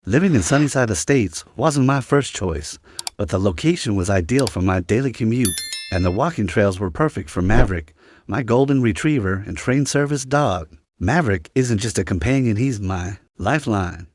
Living in Sunnyside Estates wasn't my first choice, but the location was ideal for my daily commute, and the walking trails were perfect for Maverick, my golden retriever and trained service dog. Maverick isn't just a companion, he's my lifeline.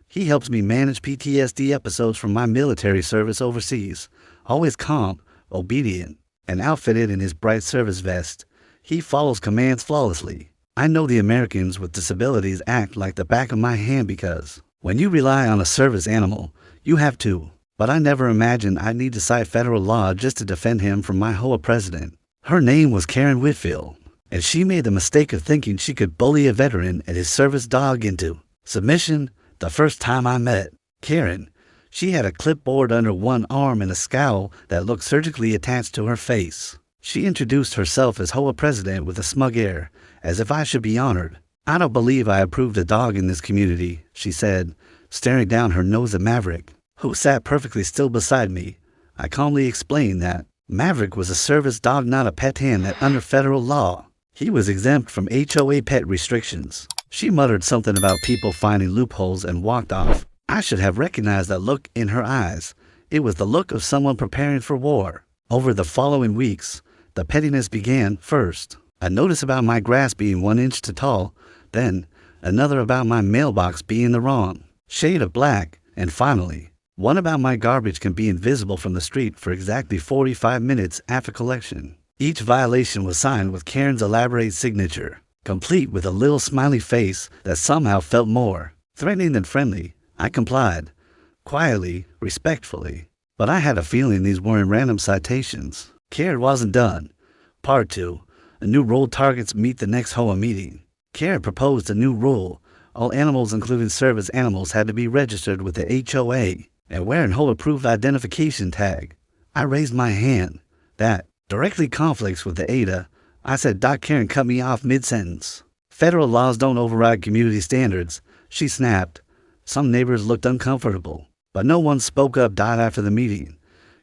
He helps me manage PTSD episodes from my military service overseas. Always calm, obedient, and outfitted in his bright service vest, he follows commands flawlessly. I know the Americans with disabilities act like the back of my hand because when you rely on a service animal, you have to. But I never imagined I'd need to cite federal law just to defend him from my HOA president. Her name was Karen Whitfield, and she made the mistake of thinking she could bully a veteran and his service dog into submission the first time I met Karen. She had a clipboard under one arm and a scowl that looked surgically attached to her face. She introduced herself as HOA president with a smug air, as if I should be honored. "I don't believe I approved a dog in this community," she said, staring down her nose at Maverick, who sat perfectly still beside me. I calmly explained that Maverick was a service dog, not a pet hand that under federal law, he was exempt from HOA pet restrictions. She muttered something about people finding loopholes and walked off. I should have recognized that look in her eyes. It was the look of someone preparing for war. Over the following weeks, the pettiness began. First, a notice about my grass being 1 inch too tall, then another about my mailbox being the wrong shade of black, and finally, one about my garbage can be invisible from the street for exactly 45 minutes after collection. Each violation was signed with Karen's elaborate signature, complete with a little smiley face that somehow felt more threatening than friendly. I complied, quietly, respectfully, but I had a feeling these weren't random citations. Karen wasn't done. Part 2. New rule targets meet the next HOA meeting. Karen proposed a new rule. All animals, including service animals, had to be registered with the HOA and wear an HOA-approved identification tag. I raised my hand. That directly conflicts with the ADA. I said. Karen cut me off mid-sentence. "Federal laws don't override community standards," she snapped. Some neighbors looked uncomfortable, but no one spoke up. After the meeting,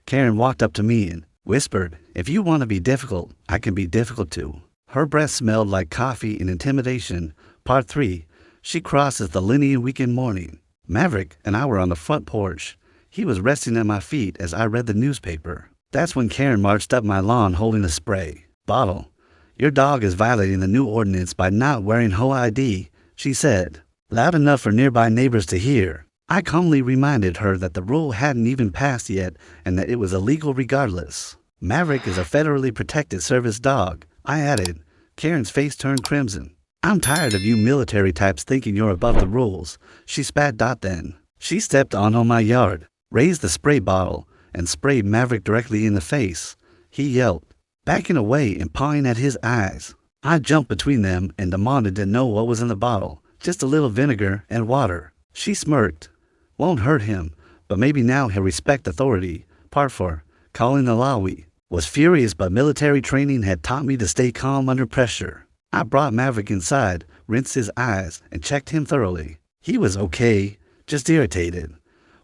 Karen walked up to me and whispered, "If you want to be difficult, I can be difficult too." Her breath smelled like coffee and intimidation. Part 3. She crosses the linear weekend morning. Maverick and I were on the front porch. He was resting at my feet as I read the newspaper. That's when Karen marched up my lawn holding a spray bottle. "Your dog is violating the new ordinance by not wearing HOA ID," she said, loud enough for nearby neighbors to hear. I calmly reminded her that the rule hadn't even passed yet and that it was illegal regardless. "Maverick is a federally protected service dog," I added. Karen's face turned crimson. "I'm tired of you military types thinking you're above the rules," she spat. Then she stepped on my yard, raised the spray bottle, and sprayed Maverick directly in the face. He yelped, backing away and pawing at his eyes. I jumped between them and demanded to know what was in the bottle. "Just a little vinegar and water." She smirked. "Won't hurt him, but maybe now he'll respect authority." Part 4. Calling the law. We was furious, but military training had taught me to stay calm under pressure. I brought Maverick inside, rinsed his eyes, and checked him thoroughly. He was okay, just irritated.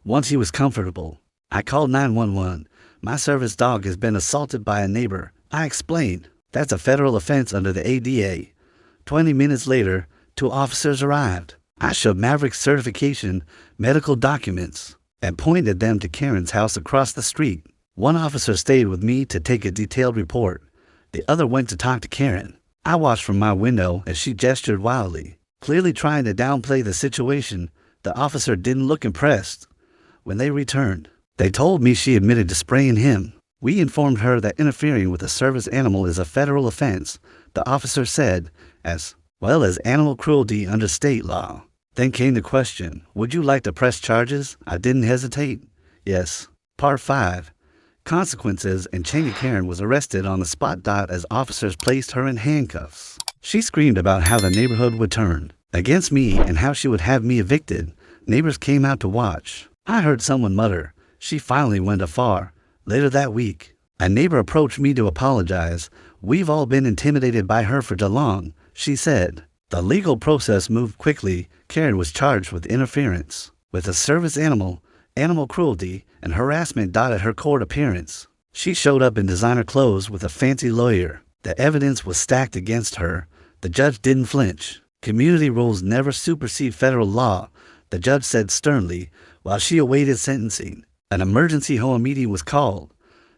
Once he was comfortable, I called 911. "My service dog has been assaulted by a neighbor," I explained. "That's a federal offense under the ADA." 20 minutes later, 2 officers arrived. I showed Maverick's certification, medical documents, and pointed them to Karen's house across the street. One officer stayed with me to take a detailed report. The other went to talk to Karen. I watched from my window as she gestured wildly, clearly trying to downplay the situation. The officer didn't look impressed. When they returned, they told me she admitted to spraying him. "We informed her that interfering with a service animal is a federal offense," the officer said, "as well as animal cruelty under state law." Then came the question, "Would you like to press charges?" I didn't hesitate. "Yes." Part 5. Consequences. And Cheney. Karen was arrested on the spot. As officers placed her in handcuffs, she screamed about how the neighborhood would turn against me and how she would have me evicted. Neighbors came out to watch. I heard someone mutter, "She finally went afar." Later that week, a neighbor approached me to apologize. "We've all been intimidated by her for too long," she said. The legal process moved quickly. Karen was charged with interference with a service animal, animal cruelty, and harassment. At her court appearance, she showed up in designer clothes with a fancy lawyer. The evidence was stacked against her. The judge didn't flinch. Community rules never supersede federal law. the judge said sternly while she awaited sentencing. An emergency home meeting was called.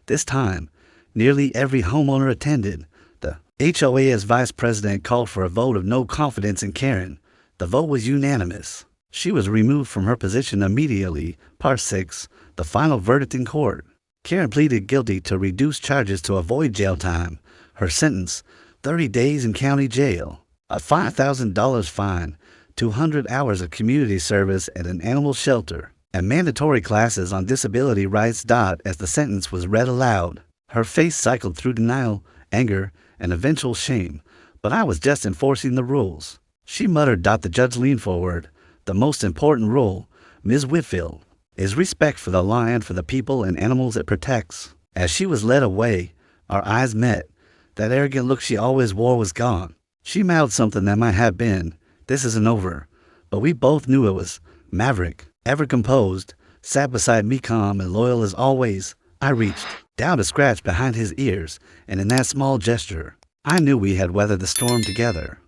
This time, nearly every homeowner attended. The HOA's vice president called for a vote of no confidence in Karen. The vote was unanimous. She was removed from her position immediately. Part 6. The final verdict in court. Karen pleaded guilty to reduced charges to avoid jail time. Her sentence, 30 days in county jail, a $5,000 fine, 200 hours of community service at an animal shelter, and mandatory classes on disability rights. As the sentence was read aloud, her face cycled through denial, anger, and eventual shame. But I was just enforcing the rules, she muttered. The judge leaned forward. The most important rule, Ms. Whitfield, is respect for the law and for the people and animals it protects. As she was led away, our eyes met. That arrogant look she always wore was gone. She mouthed something that might have been, "This isn't over." But we both knew it was. Maverick, ever composed, sat beside me calm and loyal as always. I reached down to scratch behind his ears, and in that small gesture, I knew we had weathered the storm together.